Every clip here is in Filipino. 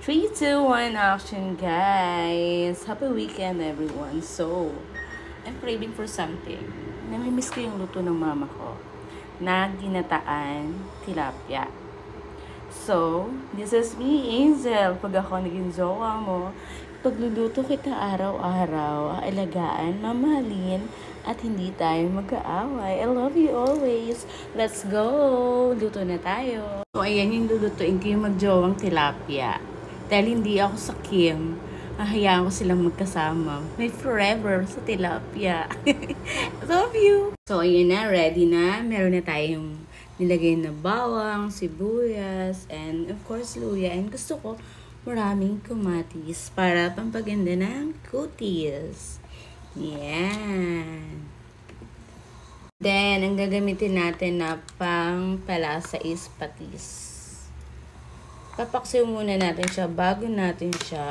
3, 2, 1, action, guys! Happy weekend, everyone. So, I'm craving for something. Namimiss ko yung luto ng mama ko na ginataan tilapia. So, this is me, Angel. Pag ako naging jowa mo, pagluluto kita araw-araw, aalagaan, mamahalin, at hindi tayo mag-aaway. I love you always. Let's go! Luto na tayo. So, ayan yung lulutuin ko yung magjowang tilapia. Dahil hindi ako sa Kim, ahayaan ko silang magkasama. May forever sa tilapia. Love you! So, ayan na. Ready na. Meron na tayong nilagay na bawang, sibuyas, and of course, luya. And gusto ko maraming kamatis para pampaganda ng kutis. Yan. Then, ang gagamitin natin na pang palasa is patis. Papaksiw muna natin siya bago natin siya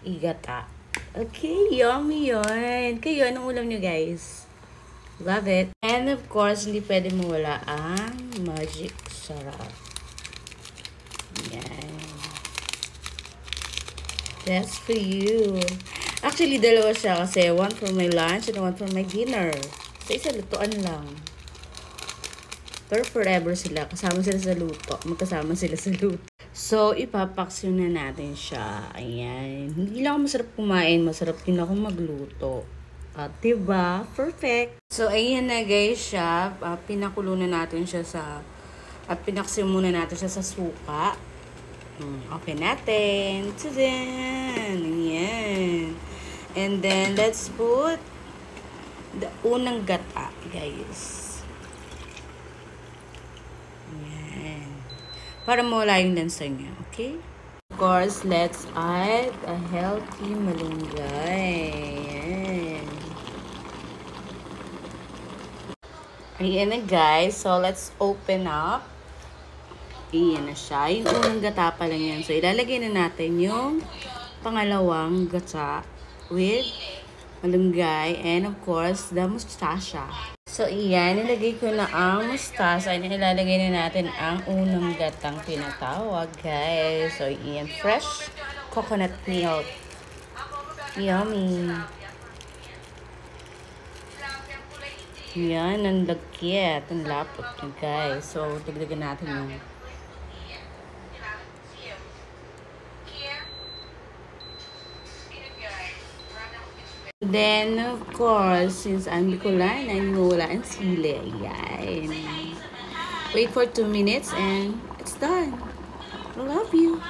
igata. Okay, yummy yun. Kayo, anong ulam nyo, guys? Love it. And of course, hindi pwede mawala ang magic sarap. Yan. That's for you. Actually, dalawa siya kasi one for my lunch and one for my dinner. So, isa lutuan lang. Pero forever sila. Kasama sila sa luto. Magkasama sila sa luto. So, ipapaksiw na natin siya. Ayan. Hindi lang ako masarap kumain. Masarap din ako magluto. At diba? Perfect. So, ayan na guys siya. Pinakulo na natin siya sa... pinaksiw muna natin siya sa suka. Open natin. Tadaan! Ayan. And then, let's put the unang gata, guys. Ayan. Para mawala yung lansa niya, okay? Of course, let's add a healthy malunggay. Ayan. Ayan na, guys. So, let's open up. Ayan na siya. Yung unang gata pa lang yan. So, ilalagay na natin yung pangalawang gata with malunggay and of course, the mustasa. So, iyan. Nilagay ko na ang mustasa. And ilalagay na natin ang unang gatang pinatawag, guys. So, iyan. Fresh coconut milk. Yummy. Yan. Ang lagkit. Ang lapot nyo, guys. So, dagdagan natin yung then, of course, since I'm Bicolana, wala ang sili. Ayan. Wait for 2 minutes and it's done. I love you.